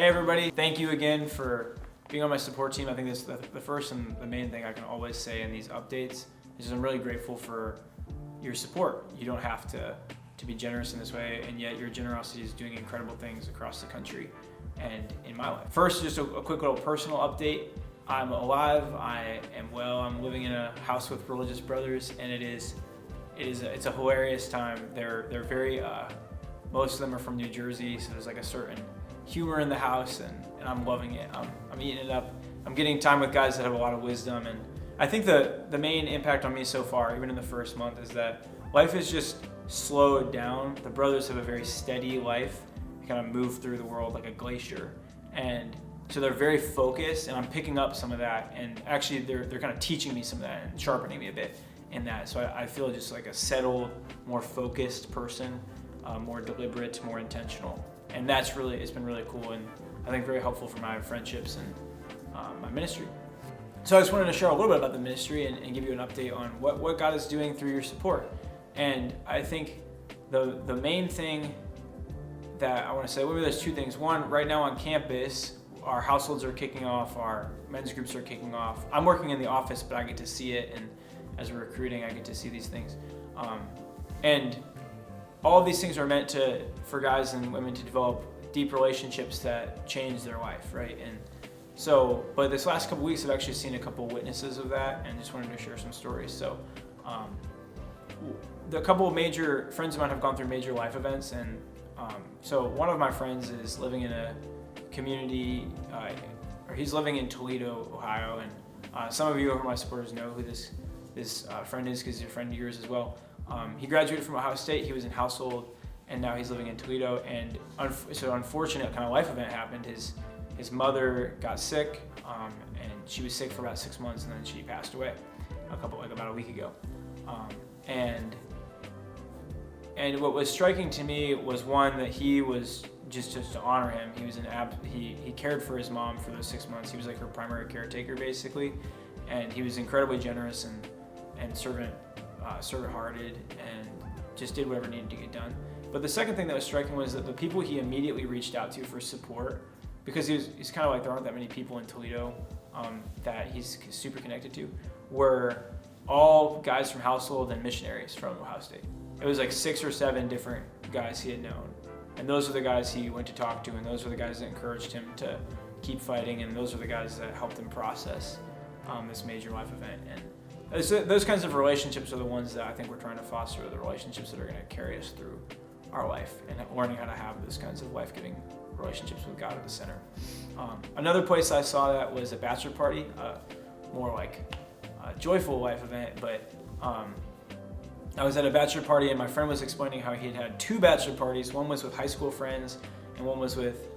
Hey everybody, thank you again for being on my support team. I think this is the first and the main thing I can always say in these updates is I'm really grateful for your support. You don't have to be generous in this way, and yet your generosity is doing incredible things across the country and in my life. First, just a quick little personal update. I'm alive, I am well, I'm living in a house with religious brothers, and it's a hilarious time. They're very, most of them are from New Jersey, so there's like a certain humor in the house, and I'm loving it. I'm eating it up. I'm getting time with guys that have a lot of wisdom, and I think the main impact on me so far, even in the first month, is that life has just slowed down. The brothers have a very steady life. They kind of move through the world like a glacier, and so they're very focused, and I'm picking up some of that, and actually they're kind of teaching me some of that and sharpening me a bit in that. So I feel just like a settled, more focused person, more deliberate, more intentional. And it's been really cool, and I think very helpful for my friendships and my ministry. So I just wanted to share a little bit about the ministry and give you an update on what God is doing through your support. And I think the main thing that I want to say, well, there's two things. One, right now on campus, our households are kicking off, our men's groups are kicking off. I'm working in the office, but I get to see it, and as we're recruiting, I get to see these things. And all of these things are meant for guys and women to develop deep relationships that change their life, right? And so, but this last couple weeks, I've actually seen a couple witnesses of that, and just wanted to share some stories. So, a couple of major friends of mine have gone through major life events, and so one of my friends is living in a community, or he's living in Toledo, Ohio, and some of you who are my supporters know who this friend is, because he's a friend of yours as well. He graduated from Ohio State, he was in household, and now he's living in Toledo, and so unfortunate kind of life event happened. His mother got sick, and she was sick for about 6 months, and then she passed away about a week ago. And what was striking to me was, one, that he was just to honor him. He was he cared for his mom for those 6 months. He was like her primary caretaker basically, and he was incredibly generous and servant-hearted, and just did whatever needed to get done. But the second thing that was striking was that the people he immediately reached out to for support, because he's kind of like, there aren't that many people in Toledo that he's super connected to, were all guys from household and missionaries from Ohio State. It was like 6 or 7 different guys he had known, and those are the guys he went to talk to, and those were the guys that encouraged him to keep fighting, and those are the guys that helped him process this major life event. And those kinds of relationships are the ones that I think we're trying to foster, the relationships that are going to carry us through our life, and learning how to have those kinds of life-giving relationships with God at the center. Another place I saw that was a bachelor party, more like a joyful life event, but I was at a bachelor party, and my friend was explaining how he had 2 bachelor parties. One was with high school friends, and one was with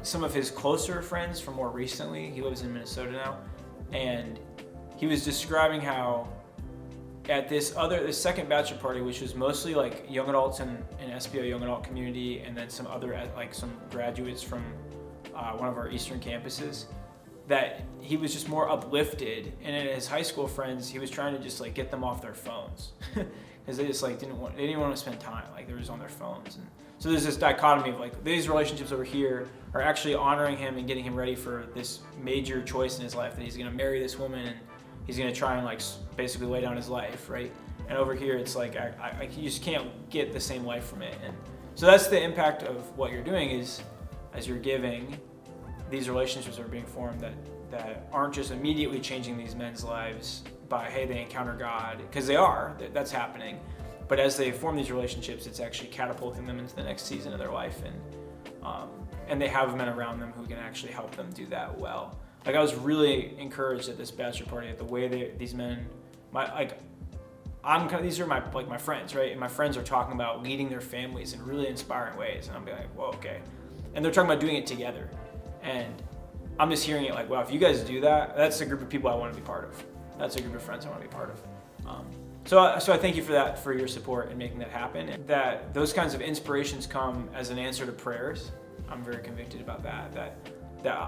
some of his closer friends from more recently. He lives in Minnesota now, and he was describing how at this second bachelor party, which was mostly like young adults in SPO young adult community, and then some graduates from one of our eastern campuses, that he was just more uplifted. And in his high school friends, he was trying to just like get them off their phones because they just like didn't want to spend time, like they were just on their phones. And so there's this dichotomy of like these relationships over here are actually honoring him and getting him ready for this major choice in his life, that he's going to marry this woman, and he's going to try and like basically lay down his life, right? And over here, it's like you just can't get the same life from it. And so that's the impact of what you're doing, is as you're giving, these relationships are being formed that aren't just immediately changing these men's lives by, hey, they encounter God, because that's happening. But as they form these relationships, it's actually catapulting them into the next season of their life, and they have men around them who can actually help them do that well. Like, I was really encouraged at this bachelor party at the way these men, these are my friends, right? And my friends are talking about leading their families in really inspiring ways, and I'm being like, whoa, okay. And they're talking about doing it together, and I'm just hearing it like, wow, if you guys do that, that's the group of people I want to be part of. That's a group of friends I want to be part of. So I thank you for that, for your support in making that happen. And that those kinds of inspirations come as an answer to prayers. I'm very convicted about that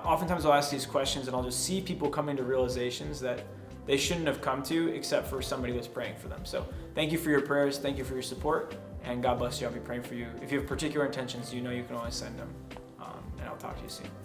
oftentimes I'll ask these questions, and I'll just see people coming to realizations that they shouldn't have come to except for somebody was praying for them. So thank you for your prayers, thank you for your support, and God bless you. I'll be praying for you. If you have particular intentions, you know you can always send them, and I'll talk to you soon. soon.